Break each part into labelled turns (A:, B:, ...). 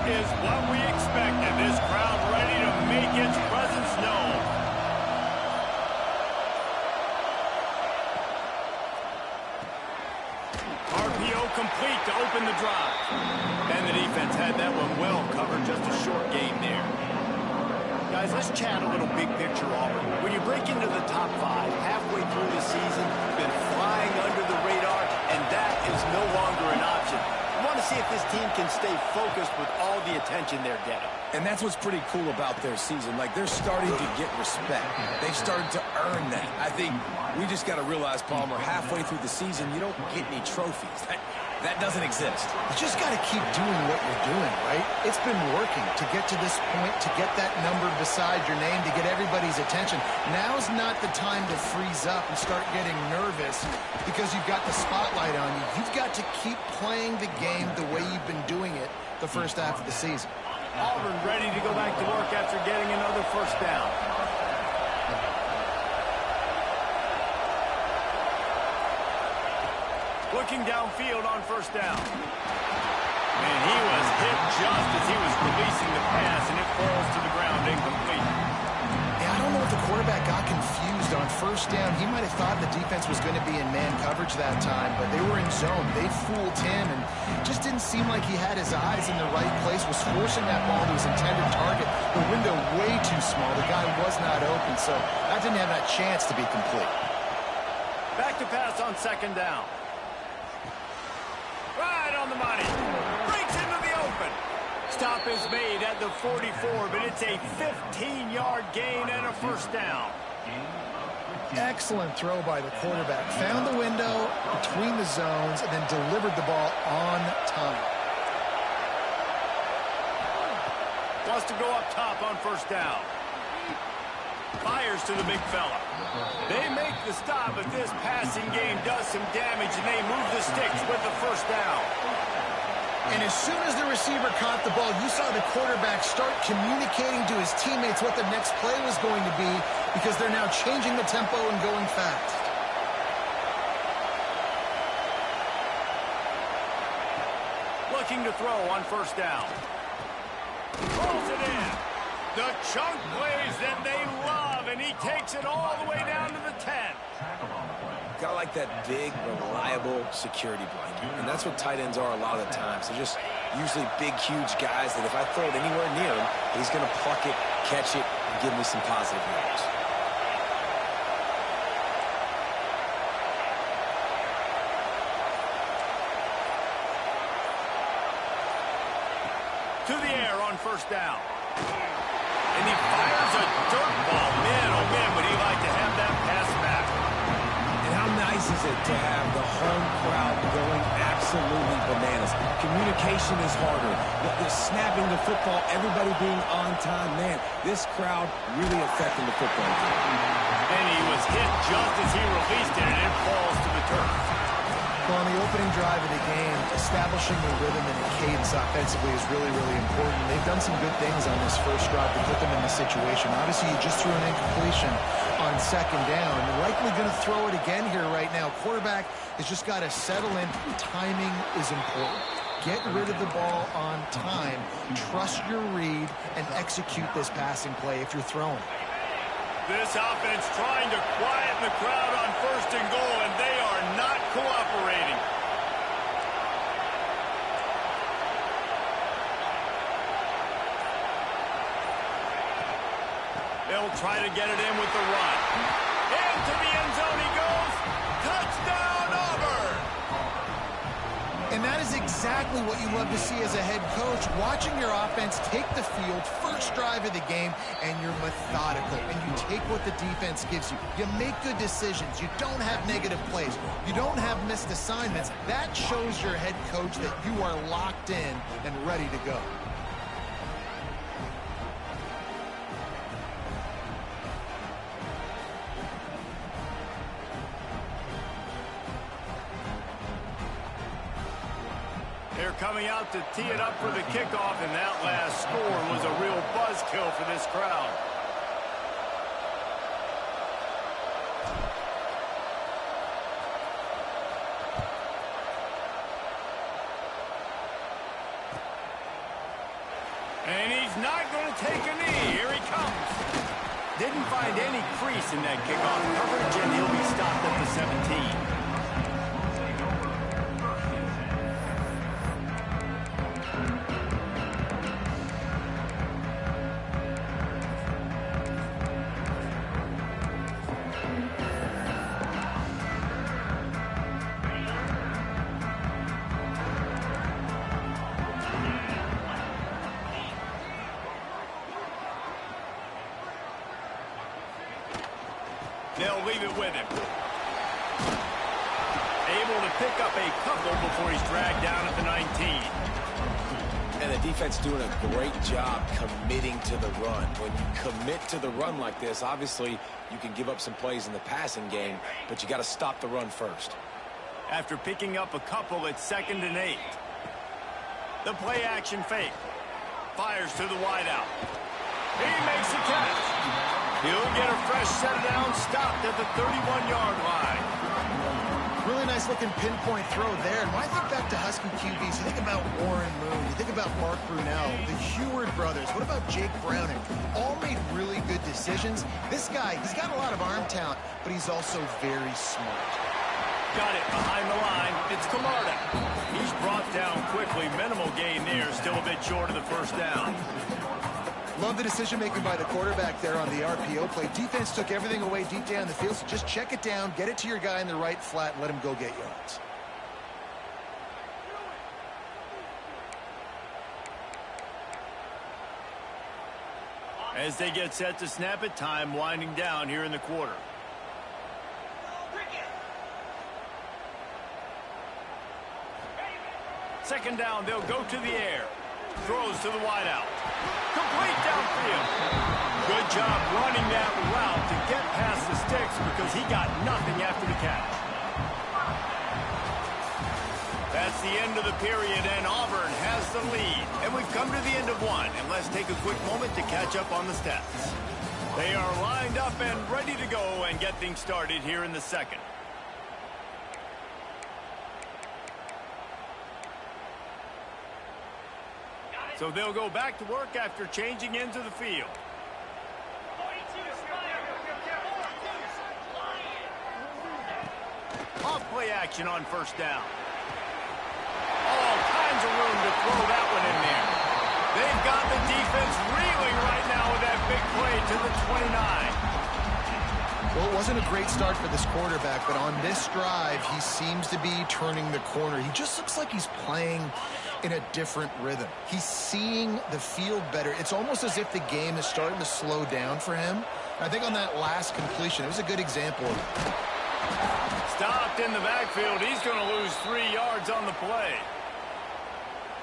A: is what we expected. This crowd ready to make its presence known. RPO complete to open the drive. And the defense had that one well covered. Just a short game there. Guys, let's chat a little big picture, Auburn. When you break into the top 5 halfway through the season, you've been flying under the radar, and that is no longer an option. You want to see if this team can stay focused with all the attention they're getting.
B: And that's what's pretty cool about their season. Like, they're starting to get respect. They've started to earn that. I think we just got to realize, Palmer, halfway through the season, you don't get any trophies. That doesn't exist.
C: You just got to keep doing what you're doing, right? It's been working to get to this point, to get that number beside your name, to get everybody's attention. Now's not the time to freeze up and start getting nervous because you've got the spotlight on you. You've got to keep playing the game the way you've been doing it the first half of the season.
A: Auburn ready to go back to work after getting another first down. Looking downfield on first down. And he was hit just as he was releasing the pass, and it falls to the ground incomplete.
C: Yeah, I don't know if the quarterback got confused on first down. He might have thought the defense was going to be in man coverage that time, but they were in zone. They fooled him, and just didn't seem like he had his eyes in the right place, was forcing that ball to his intended target. The window way too small. The guy was not open, so that didn't have that chance to be complete.
A: Back to pass on second down. Right on the money. Breaks into the open. Stop is made at the 44, but it's a 15-yard gain and a first down.
C: Excellent throw by the quarterback. Found the window between the zones and then delivered the ball on time.
A: Wants to go up top on first down. Fires to the big fella. They make the stop, but this passing game does some damage, and they move the sticks with the first down.
C: And as soon as the receiver caught the ball, you saw the quarterback start communicating to his teammates what the next play was going to be because they're now changing the tempo and going fast.
A: Looking to throw on first down. Rolls it in. The chunk plays that they love, and he takes it all the way down to the 10.
B: Got like that big, reliable security blanket. And that's what tight ends are a lot of the times. They're just usually big, huge guys that if I throw it anywhere near him, he's going to pluck it, catch it, and give me some positive yards.
A: To the air on first down. And he fires a dirt ball. Man, oh man, would he like to have that pass back.
B: And how nice is it to have the home crowd going absolutely bananas? Communication is harder. The snapping the football, everybody being on time. Man, this crowd really affecting the football game.
A: And he was hit just as he released it, and it falls to the turf.
C: Well, on the opening drive of the game, establishing the rhythm and the cadence offensively is really, really important. They've done some good things on this first drive to put them in this situation. Obviously, you just threw an incompletion on second down. You're likely going to throw it again here right now. Quarterback has just got to settle in. Timing is important. Get rid of the ball on time. Trust your read and execute this passing play if you're throwing.
A: This offense trying to quiet the crowd on first and goal, and they are not cooperating. They'll try to get it in with the run. Into the end zone he goes. Touchdown, Auburn!
C: And that is exactly what you love to see as a head coach, watching your offense take the field, first drive of the game, and you're methodical, and you take what the defense gives you. You make good decisions. You don't have negative plays. You don't have missed assignments. That shows your head coach that you are locked in and ready to go.
A: They're coming out to tee it up for the kickoff, and that last score was a real buzzkill for this crowd. He's not going to take a knee. Here he comes. Didn't find any crease in that kickoff coverage, and he'll be stopped at the 17. They'll leave it with him. Able to pick up a couple before he's dragged down at the 19.
B: And the defense doing a great job committing to the run. When you commit to the run like this, obviously you can give up some plays in the passing game, but you got to stop the run first.
A: After picking up a couple, it's 2nd and 8. The play action fake. Fires to the wideout. He makes the catch. He'll get a fresh set down, stopped at the 31-yard line.
C: Really nice looking pinpoint throw there. And when I think back to Husky QBs, you think about Warren Moon, you think about Mark Brunell, the Heward brothers, what about Jake Browning? All made really good decisions. This guy, he's got a lot of arm talent, but he's also very smart.
A: Got it behind the line. It's Camarda. He's brought down quickly. Minimal gain there. Still a bit short of the first down.
C: Love the decision-making by the quarterback there on the RPO play. Defense took everything away deep down the field, so just check it down, get it to your guy in the right flat, and let him go get yards.
A: As they get set to snap it, time winding down here in the quarter. Second down, they'll go to the air. Throws to the wideout. Complete downfield. Good job running that route to get past the sticks because he got nothing after the catch. That's the end of the period, and Auburn has the lead. And we've come to the end of one, and let's take a quick moment to catch up on the stats. They are lined up and ready to go and get things started here in the second. So they'll go back to work after changing into the field. Off play action on first down. All kinds of room to throw that one in there. They've got the defense reeling right now with that big play to the 29.
C: Well, it wasn't a great start for this quarterback, but on this drive, he seems to be turning the corner. He just looks like he's playing in a different rhythm. He's seeing the field better. It's almost as if the game is starting to slow down for him. I think on that last completion, it was a good example of it.
A: Stopped in the backfield. He's going to lose 3 yards on the play.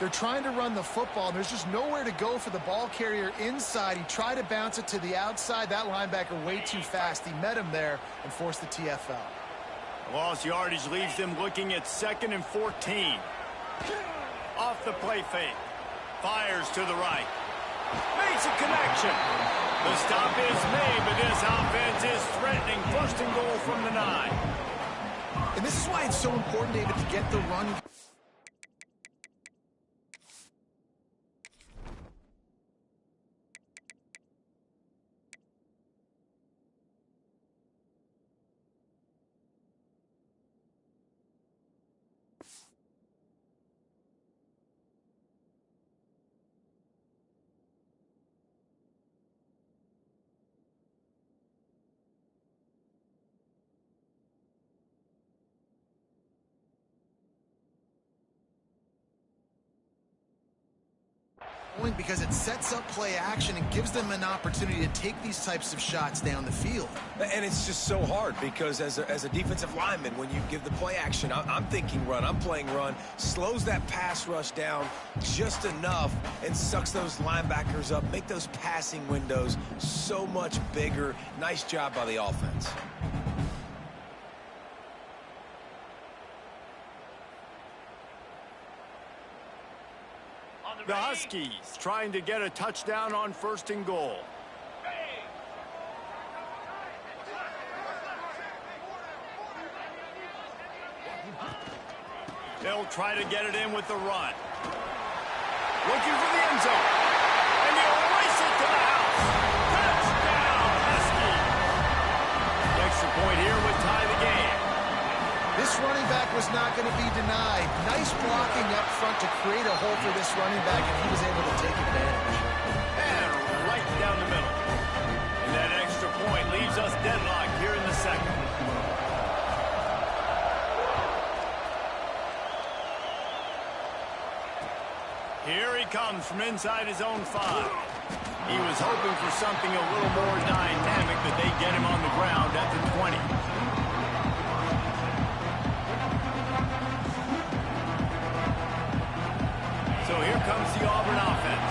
C: They're trying to run the football. There's just nowhere to go for the ball carrier inside. He tried to bounce it to the outside. That linebacker way too fast. He met him there and forced the TFL.
A: Lost yardage leaves them looking at 2nd and 14. Off the play fake. Fires to the right. Makes a connection. The stop is made, but this offense is threatening 1st and goal from the 9.
C: And this is why it's so important, David, to get the run. Because it sets up play action and gives them an opportunity to take these types of shots down the field.
B: And it's just so hard because as a defensive lineman, when you give the play action, I'm thinking run, I'm playing run, slows that pass rush down just enough and sucks those linebackers up, make those passing windows so much bigger. Nice job by the offense.
A: The Huskies trying to get a touchdown on 1st and goal. They'll try to get it in with the run. Looking for the end zone. And he'll race it to the house. Touchdown, Husky. Extra point here would tie the game.
C: This running back was not going to be denied. Nice blocking up front to create a hole for this running back, and he was able to take advantage.
A: And right down the middle. And that extra point leaves us deadlocked here in the second. Here he comes from inside his own 5. He was hoping for something a little more dynamic, but they get him on the ground at the 20. So here comes the Auburn offense.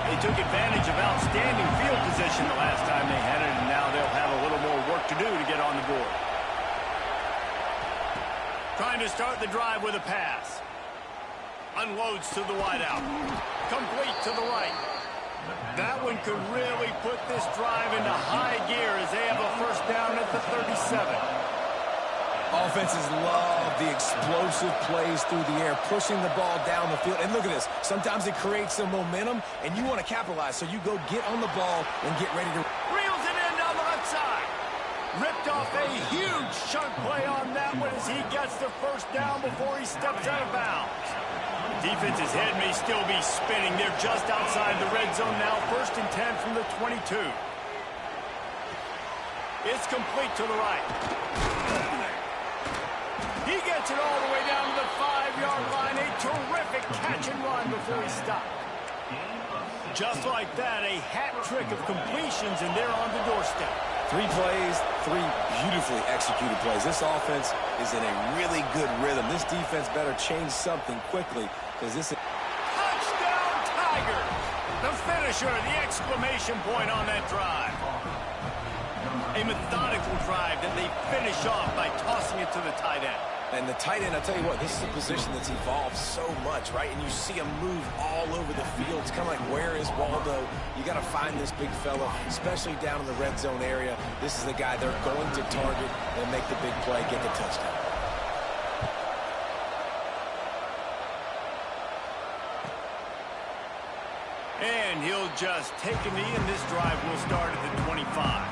A: They took advantage of outstanding field position the last time they had it, and now they'll have a little more work to do to get on the board. Trying to start the drive with a pass. Unloads to the wideout. Complete to the right. That one could really put this drive into high gear as they have a first down at the 37.
B: Offenses love the explosive plays through the air, pushing the ball down the field. And look at this. Sometimes it creates some momentum, and you want to capitalize. So you go get on the ball and get ready to...
A: Reels it in down the left side. Ripped off a huge chunk play on that one as he gets the first down before he steps out of bounds. Defense's head may still be spinning. They're just outside the red zone now. 1st and 10 from the 22. It's complete to the right. He gets it all the way down to the 5-yard line. A terrific catch and run before he stopped. Just like that, a hat trick of completions, and they're on the doorstep.
B: 3 plays, 3 beautifully executed plays. This offense is in a really good rhythm. This defense better change something quickly, because this is...
A: Touchdown, Tigers! The finisher, the exclamation point on that drive. A methodical drive that they finish off by tossing it to the tight end.
B: And the tight end, I'll tell you what, this is a position that's evolved so much, right? And you see him move all over the field. It's kind of like, where is Waldo? You got to find this big fella, especially down in the red zone area. This is the guy they're going to target and make the big play, get the touchdown.
A: And he'll just take a knee, and this drive will start at the 25.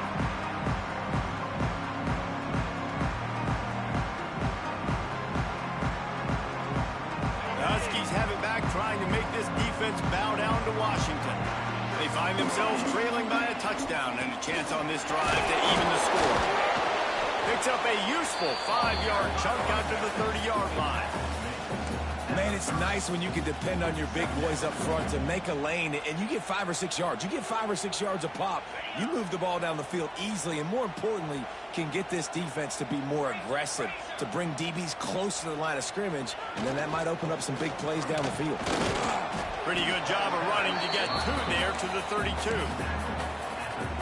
A: Trying to make this defense bow down to Washington. They find themselves trailing by a touchdown and a chance on this drive to even the score. Picks up a useful 5-yard chunk out to the 30-yard line.
B: Man, it's nice when you can depend on your big boys up front to make a lane, and you get 5 or 6 yards. You get 5 or 6 yards a pop. You move the ball down the field easily, and more importantly, can get this defense to be more aggressive, to bring DBs close to the line of scrimmage, and then that might open up some big plays down the field.
A: Pretty good job of running to get 2 there to the 32.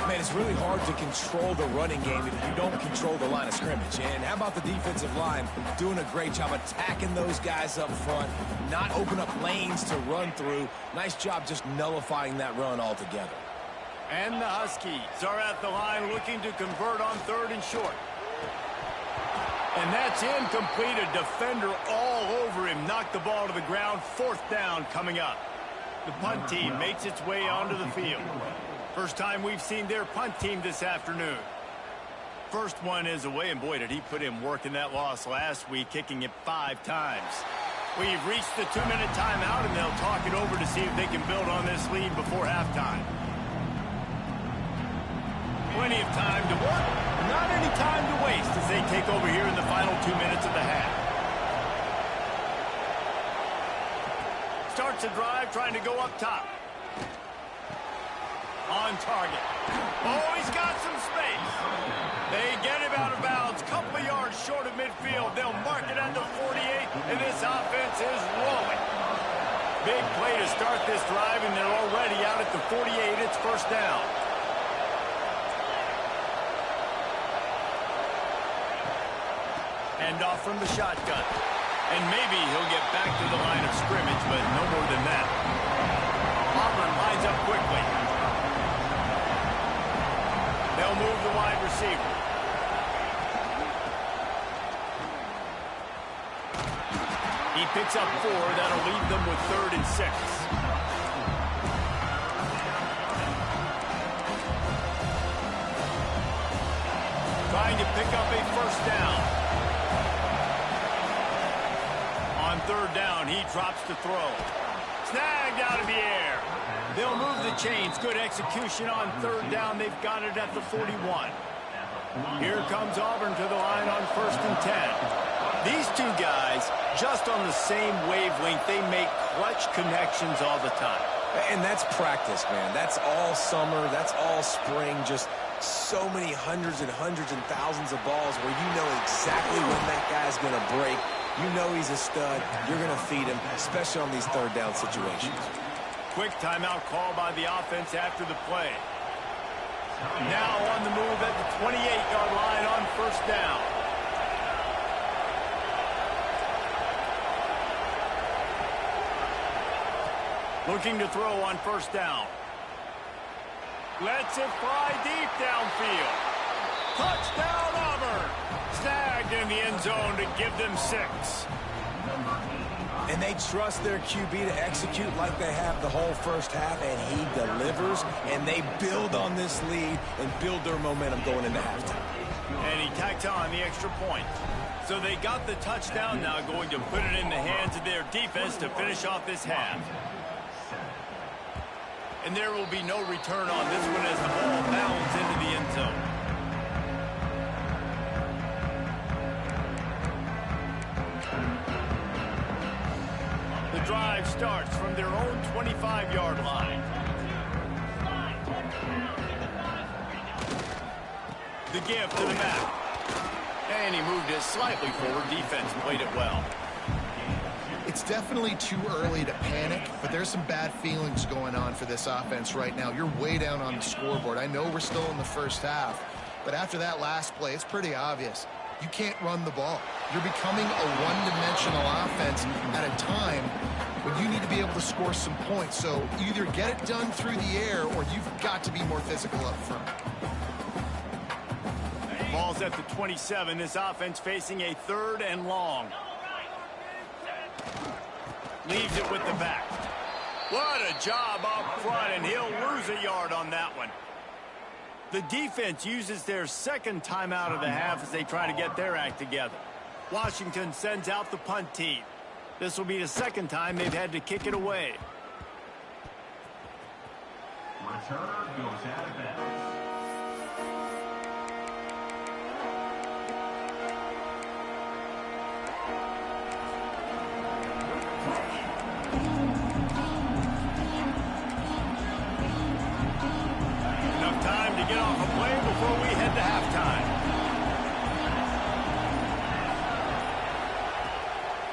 B: Man, it's really hard to control the running game if you don't control the line of scrimmage. And how about the defensive line doing a great job attacking those guys up front, not open up lanes to run through. Nice job just nullifying that run altogether.
A: And the Huskies are at the line looking to convert on 3rd and short. And that's incomplete. A defender all over him. Knocked the ball to the ground. 4th down coming up. The punt team makes its way onto the field. First time we've seen their punt team this afternoon. First one is away, and boy, did he put in work in that loss last week, kicking it 5 times. We've reached the 2-minute timeout, and they'll talk it over to see if they can build on this lead before halftime. Plenty of time to work, not any time to waste as they take over here in the final 2 minutes of the half. Starts a drive trying to go up top. On target. Oh, he's got some space. They get him out of bounds. Couple of yards short of midfield. They'll mark it at the 48, and this offense is rolling. Big play to start this drive, and they're already out at the 48. It's 1st down. Hand off from the shotgun. And maybe he'll get back to the line of scrimmage, but no more than that. Auburn lines up quickly. They'll move the wide receiver. He picks up 4. That'll leave them with 3rd and 6. trying to pick up a first down. On third down, he drops to throw. Snagged out of the air. They'll move the chains. Good execution on third down. They've got it at the 41. Here comes Auburn to the line on 1st and 10. These two guys, just on the same wavelength, they make clutch connections all the time.
B: And that's practice, man. That's all summer. That's all spring. Just so many hundreds and thousands of balls where you know exactly when that guy's going to break. You know he's a stud. You're going to feed him, especially on these third down situations.
A: Quick timeout call by the offense after the play. Now on the move at the 28-yard line on first down. Looking to throw on first down. Lets it fly deep downfield. Touchdown, Auburn. Snagged in the end zone to give them 6.
B: And they trust their QB to execute like they have the whole first half, and he delivers, and they build on this lead and build their momentum going into halftime.
A: And he tacked on the extra point. So they got the touchdown, now going to put it in the hands of their defense to finish off this half. And there will be no return on this one as the ball bounds into the end zone. The drive starts from their own 25-yard line. The give to the back. And he moved it slightly forward. Defense played it well.
C: It's definitely too early to panic, but there's some bad feelings going on for this offense right now. You're way down on the scoreboard. I know we're still in the first half, but after that last play, it's pretty obvious. You can't run the ball. You're becoming a one-dimensional offense at a time when you need to be able to score some points. So either get it done through the air or you've got to be more physical up front.
A: Ball's at the 27. This offense facing a 3rd and long. Leaves it with the back. What a job up front, and he'll lose a yard on that one. The defense uses their second timeout of the half as they try to get their act together. Washington sends out the punt team. This will be the second time they've had to kick it away.
D: Return goes out of bounds.
A: Enough time to get off a play before we head to halftime.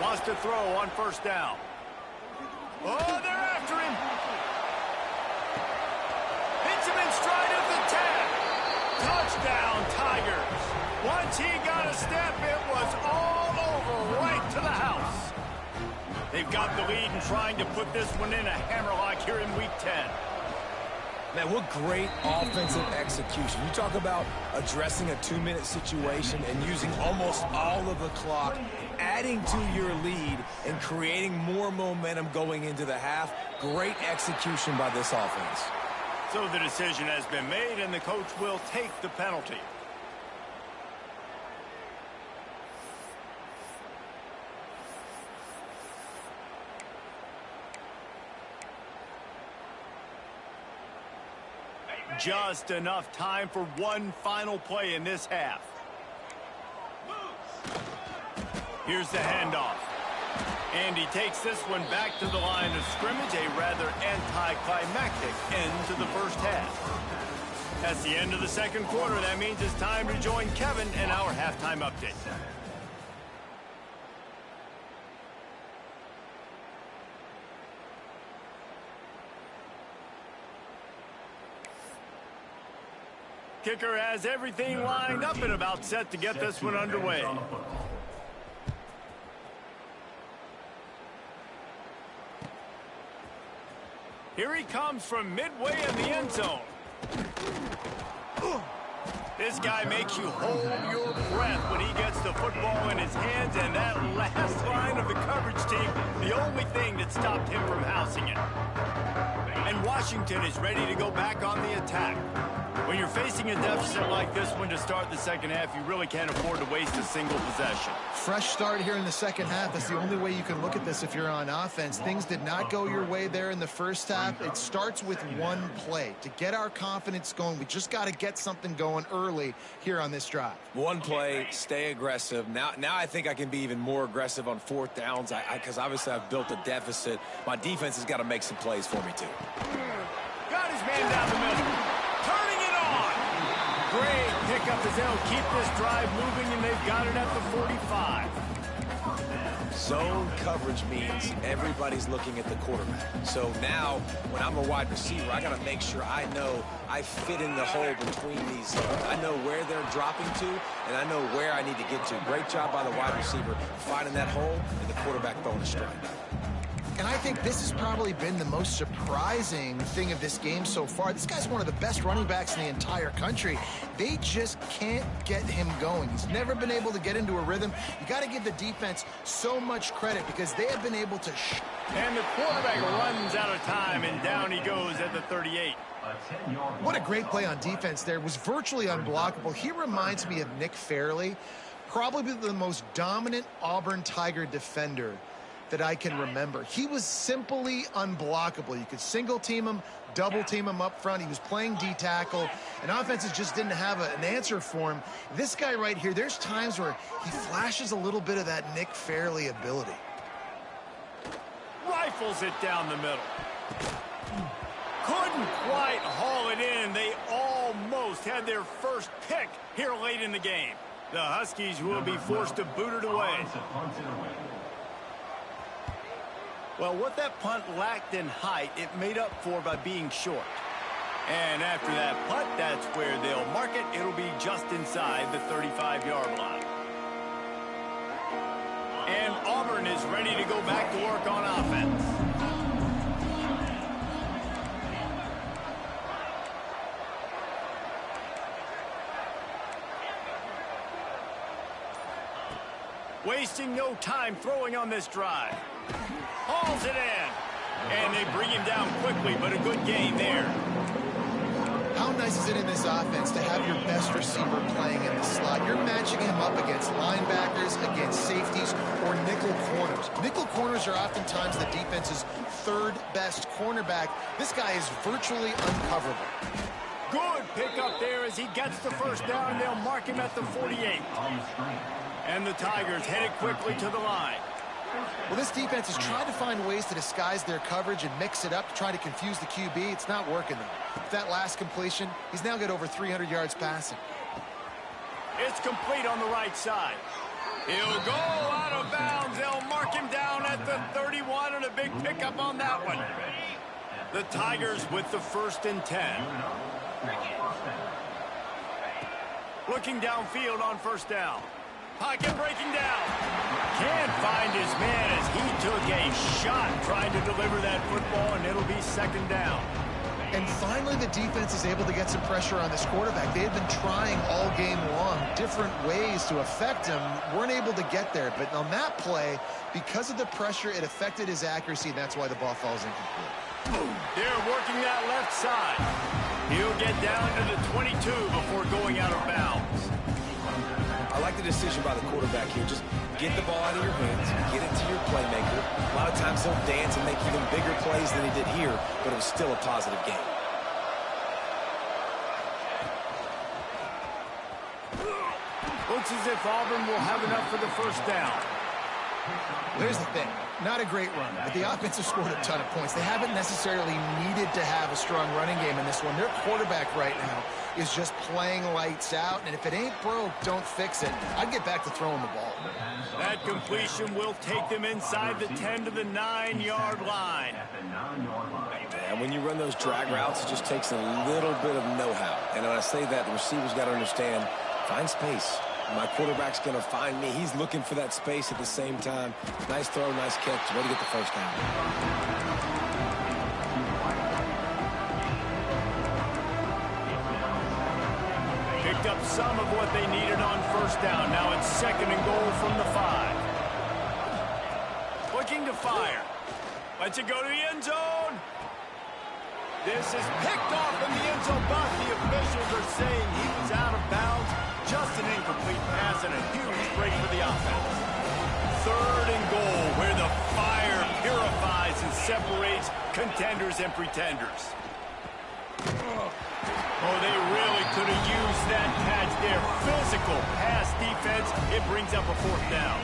A: Wants to throw on first down. Oh, they're after him. Hits him in stride at the 10. Touchdown, Tigers. Once he got a step, it was all over right to the house. They've got the lead and trying to put this one in a hammerlock here in Week 10.
B: Man, what great offensive execution. You talk about addressing a 2-minute situation and using almost all of the clock, adding to your lead and creating more momentum going into the half. Great execution by this offense.
A: So the decision has been made, and the coach will take the penalty. Just enough time for one final play in this half. Here's the handoff. And he takes this one back to the line of scrimmage, a rather anticlimactic end to the first half. That's the end of the second quarter. That means it's time to join Kevin in our halftime update. Kicker has everything lined up and about set to get this one underway. Here he comes from midway in the end zone. This guy makes you hold your breath when he gets the football in his hands, and that last line of the coverage team, the only thing that stopped him from housing it. And Washington is ready to go back on the attack. When you're facing a deficit like this one to start the second half, you really can't afford to waste a single possession.
C: Fresh start here in the second half. That's the only way you can look at this if you're on offense. Things did not go your way there in the first half. It starts with one play. To get our confidence going, we just got to get something going early here on this drive.
B: One play, stay aggressive. Now I think I can be even more aggressive on fourth downs because obviously I've built a deficit. My defense has got to make some plays for me too.
A: Got his man down the middle. Turning it on. Great pickup as they'll keep this drive moving, and they've got it at the 45.
B: Zone coverage means everybody's looking at the quarterback. So now, when I'm a wide receiver, I got to make sure I know I fit in the hole between these. I know where they're dropping to, and I know where I need to get to. Great job by the wide receiver finding that hole, and the quarterback throwing a strike.
C: And I think this has probably been the most surprising thing of this game so far. This guy's one of the best running backs in the entire country. They just can't get him going. He's never been able to get into a rhythm. You got to give the defense so much credit because they have been able to...
A: And the quarterback runs out of time, and down he goes at the 38.
C: What a great play on defense there. Was virtually unblockable. He reminds me of Nick Fairley, probably the most dominant Auburn Tiger defender that I can remember. He was simply unblockable. You could single team him, double team him up front. He was playing D-tackle, and offenses just didn't have an answer for him. This guy right here, there's times where he flashes a little bit of that Nick Fairley ability.
A: Rifles it down the middle. Couldn't quite haul it in. They almost had their first pick here late in the game. The Huskies will be forced to boot it away. Well, what that punt lacked in height, it made up for by being short. And after that punt, that's where they'll mark it. It'll be just inside the 35-yard line. And Auburn is ready to go back to work on offense. Wasting no time throwing on this drive. Hauls it in. And they bring him down quickly, but a good gain there.
C: How nice is it in this offense to have your best receiver playing in the slot? You're matching him up against linebackers, against safeties, or nickel corners. Nickel corners are oftentimes the defense's third best cornerback. This guy is virtually uncoverable.
A: Good pickup there as he gets the first down, and they'll mark him at the 48. And the Tigers headed quickly to the line.
C: Well, this defense has tried to find ways to disguise their coverage and mix it up to try to confuse the QB. It's not working, though. With that last completion, he's now got over 300 yards passing.
A: It's complete on the right side. He'll go out of bounds. They'll mark him down at the 31, and a big pickup on that one. The Tigers with the 1st and 10. Looking downfield on first down. Pocket breaking down. Can't find his man as he took a shot trying to deliver that football, and it'll be 2nd down.
C: And finally, the defense is able to get some pressure on this quarterback. They had been trying all game long different ways to affect him. Weren't able to get there. But on that play, because of the pressure, it affected his accuracy, and that's why the ball falls incomplete.
A: They're working that left side. He'll get down to the 22 before going out of bounds.
B: I like the decision by the quarterback here. Just get the ball out of your hands, get it to your playmaker. A lot of times he'll dance and make even bigger plays than he did here, but it was still a positive game.
A: Looks as if Auburn will have enough for the 1st down.
C: Here's the thing. Not a great run, but the offense has scored a ton of points. They haven't necessarily needed to have a strong running game in this one. Their quarterback right now is just playing lights out, and if it ain't broke, don't fix it. I'd get back to throwing the ball.
A: That completion will take them inside the 10 to the 9-yard line.
B: And when you run those drag routes, it just takes a little bit of know-how. And when I say that, the receiver's got to understand, find space. My quarterback's going to find me. He's looking for that space at the same time. Nice throw, nice catch. Way to get the 1st down.
A: Picked up some of what they needed on 1st down. Now it's 2nd and goal from the 5. Looking to fire. Lets it go to the end zone. This is picked off in the end zone, but the officials are saying he was out of bounds. Just an incomplete pass and a huge break for the offense. 3rd and goal, where the fire purifies and separates contenders and pretenders. Oh, they really could have used that catch there. Physical pass defense. It brings up a 4th down.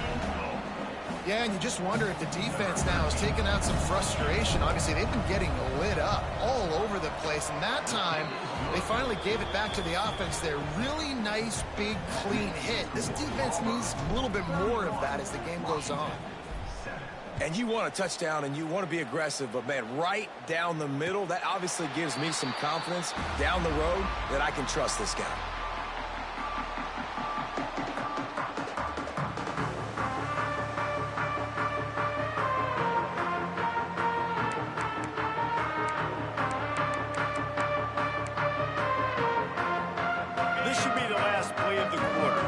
C: Yeah, and you just wonder if the defense now is taking out some frustration. Obviously, they've been getting lit up all over the place. And that time, they finally gave it back to the offense there. Really nice, big, clean hit. This defense needs a little bit more of that as the game goes on.
B: And you want a touchdown and you want to be aggressive, but, man, right down the middle, that obviously gives me some confidence down the road that I can trust this guy.
A: This should be the last play of the quarter.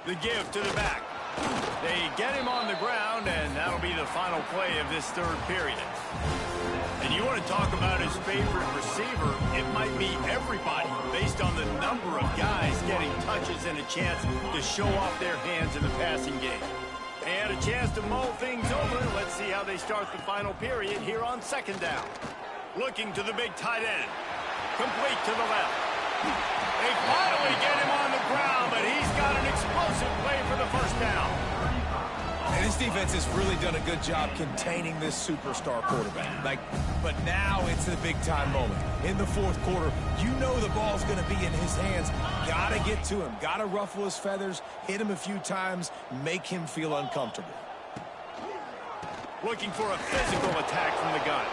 A: The give to the back. They get him on the ground, and that'll be the final play of this 3rd period. And you want to talk about his favorite receiver, it might be everybody based on the number of guys getting touches and a chance to show off their hands in the passing game. And a chance to mull things over. Let's see how they start the final period here on 2nd down. Looking to the big tight end. Complete to the left. They finally get him on the ground, but he's got an explosive play for the 1st down.
B: And this defense has really done a good job containing this superstar quarterback. But now it's the big-time moment. In the 4th quarter, you know the ball's going to be in his hands. Got to get to him. Got to ruffle his feathers, hit him a few times, make him feel uncomfortable.
A: Looking for a physical attack from the gun.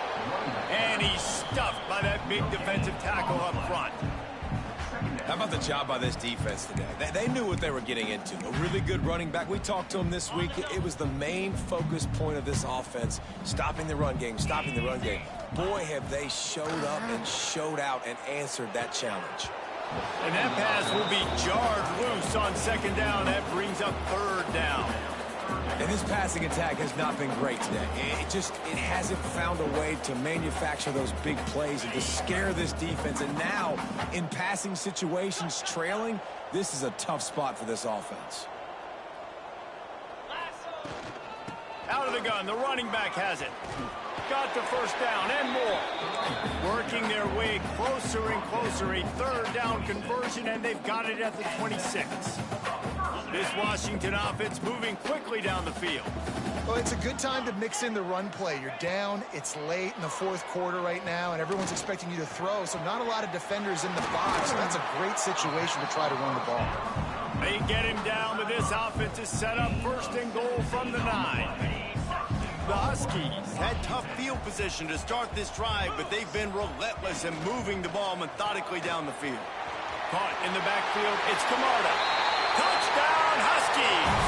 A: And he's stuffed by that big defensive tackle up front.
B: How about the job by this defense today? They knew what they were getting into. A really good running back. We talked to him this week. It was the main focus point of this offense, stopping the run game, stopping the run game. Boy, have they showed up and showed out and answered that challenge.
A: And that pass will be jarred loose on 2nd down. That brings up 3rd down.
B: And this passing attack has not been great today. It hasn't found a way to manufacture those big plays and to scare this defense. And now, in passing situations, trailing, this is a tough spot for this offense.
A: Out of the gun, the running back has it. Got the 1st down and more. Working their way closer and closer. A 3rd down conversion, and they've got it at the 26. This Washington offense moving quickly down the field.
C: Well, it's a good time to mix in the run play. You're down, it's late in the 4th quarter right now, and everyone's expecting you to throw, so not a lot of defenders in the box. So that's a great situation to try to run the ball.
A: They get him down, but this offense is set up 1st and goal from the 9. The Huskies had tough field position to start this drive, but they've been relentless in moving the ball methodically down the field. Caught in the backfield, it's Camarda. Touchdown, Huskies!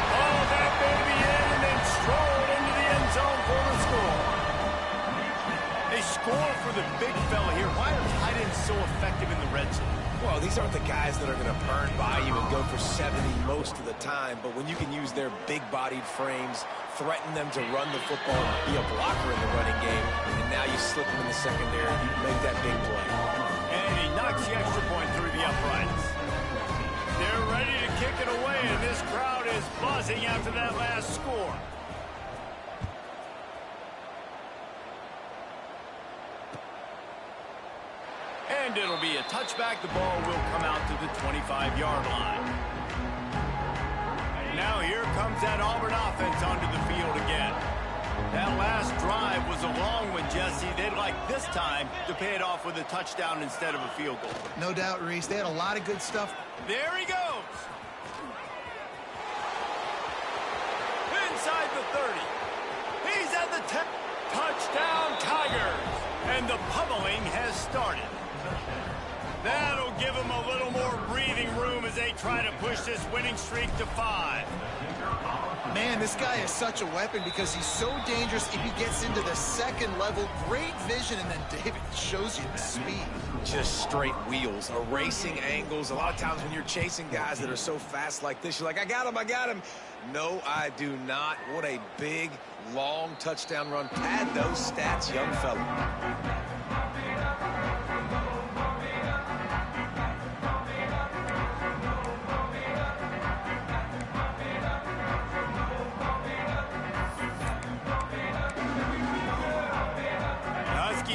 A: Oh, that baby in and then strolled into the end zone for the score. They score for the big fella here. Why are tight ends so effective in the red zone?
B: Well, these aren't the guys that are going to burn by you and go for 70 most of the time, but when you can use their big-bodied frames, threaten them to run the football, be a blocker in the running game, and now you slip them in the secondary, you make that big play.
A: And he knocks the extra point through the uprights. They're ready to kick it away, and this crowd is buzzing after that last score. And it'll be a touchback. The ball will come out to the 25-yard line. Now here comes that Auburn offense onto the field again. That last drive was a long one, Jesse. They'd like this time to pay it off with a touchdown instead of a field goal.
C: No doubt, Reese. They had a lot of good stuff.
A: There he goes. Inside the 30. He's at the 10. Touchdown, Tigers. And the pummeling has started. That'll give them a little more breathing room as they try to push this winning streak to 5.
C: Man, And this guy is such a weapon because he's so dangerous if he gets into the second level. Great vision, and then David shows you the speed.
B: Just straight wheels, erasing angles. A lot of times when you're chasing guys that are so fast like this, you're like, I got him, I got him. No, I do not. What a big, long touchdown run. Pad those stats, young fella.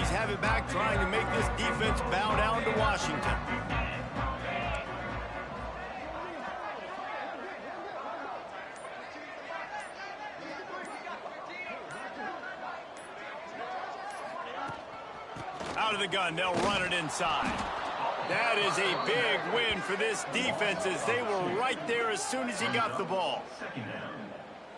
A: Have it back, trying to make this defense bow down to Washington. Out of the gun, they'll run it inside. That is a big win for this defense as they were right there as soon as he got the ball.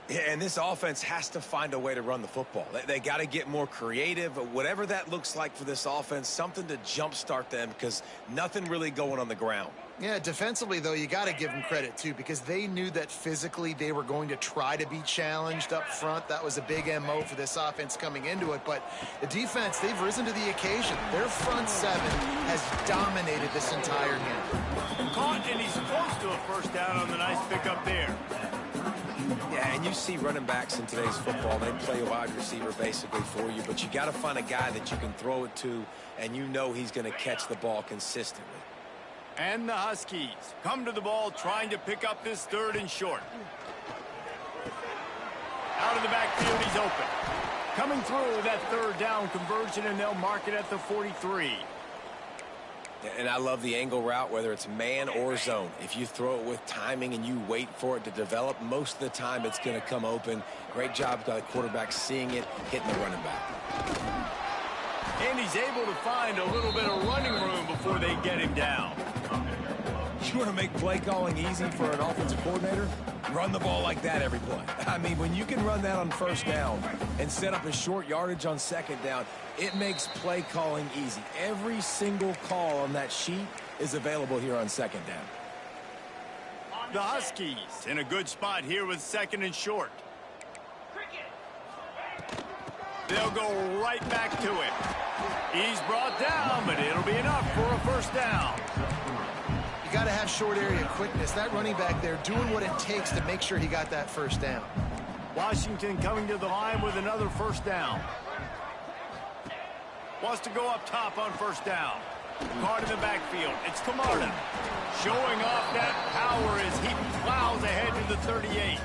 B: Yeah, and this offense has to find a way to run the football. They got to get more creative, whatever that looks like for this offense, something to jumpstart them because nothing really going on the ground.
C: Yeah, defensively, though, you got to give them credit, too, because they knew that physically they were going to try to be challenged up front. That was a big MO for this offense coming into it. But the defense, they've risen to the occasion. Their front seven has dominated this entire game.
A: Caught, and he's close to a first down on the nice pickup there.
B: Yeah, and you see running backs in today's football, they play a wide receiver basically for you, but you got to find a guy that you can throw it to, and you know he's going to catch the ball consistently.
A: And the Huskies come to the ball trying to pick up this third and short. Out of the backfield, he's open. Coming through that third down conversion, and they'll mark it at the 43.
B: And I love the angle route, whether it's man or zone. If you throw it with timing and you wait for it to develop, most of the time it's going to come open. Great job by the quarterback seeing it, hitting the running back.
A: And he's able to find a little bit of running room before they get him down.
B: You want to make play calling easy for an offensive coordinator? Run the ball like that every play. I mean, when you can run that on first down and set up a short yardage on second down, it makes play calling easy. Every single call on that sheet is available here on second down.
A: The Huskies in a good spot here with second and short. They'll go right back to it. He's brought down, but it'll be enough for a first down.
C: You got to have short area quickness. That running back there doing what it takes to make sure he got that first down.
A: Washington coming to the line with another first down. Wants to go up top on first down. Caught in the backfield. It's Camarda. Showing off that power as he plows ahead to the 38.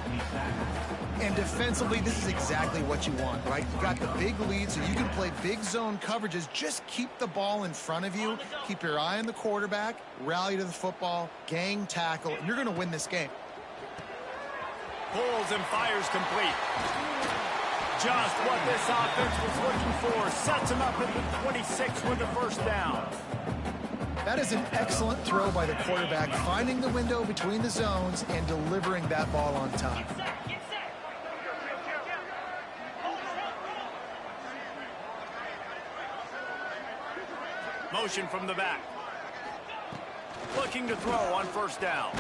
C: And defensively, this is exactly what you want, right? You got the big lead, so you can play big zone coverages. Just keep the ball in front of you. Keep your eye on the quarterback. Rally to the football. Gang tackle. And you're going to win this game.
A: Pulls and fires complete. Just what this offense was looking for. Sets him up at the 26 with the first down.
C: That is an excellent throw by the quarterback, finding the window between the zones and delivering that ball on time.
A: Motion from the back. Looking to throw on first down.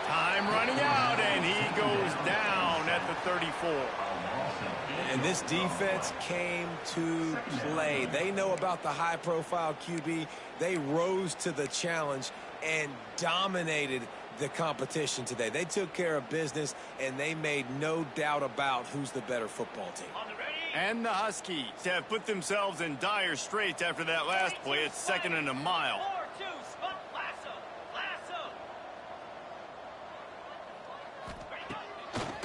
A: Time running out, and he goes down at the 34.
B: And this defense came to play. They know about the high-profile QB. They rose to the challenge and dominated the competition today. They took care of business, and they made no doubt about who's the better football team.
A: And the Huskies have put themselves in dire straits after that last play. It's second and a mile.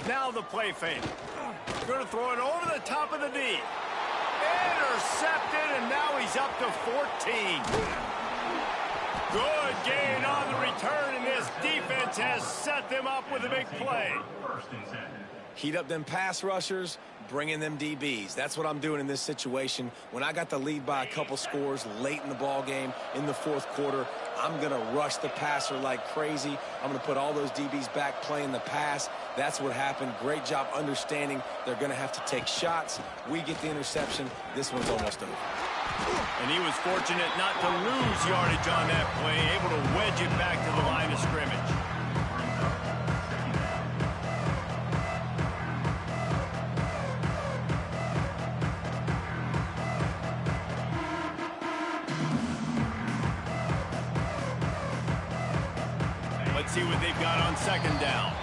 A: Now the play fake. Going to throw it over the top of the D. Intercepted, and now he's up to 14. Good gain on the return, and this defense has set them up with a big play.
B: Heat up them pass rushers, bring in them DBs. That's what I'm doing in this situation. When I got the lead by a couple scores late in the ball game in the fourth quarter, I'm going to rush the passer like crazy. I'm going to put all those DBs back playing the pass. That's what happened. Great job understanding they're going to have to take shots. We get the interception. This one's almost over.
A: And he was fortunate not to lose yardage on that play, able to wedge it back to the line of scrimmage. see what they've got on second down.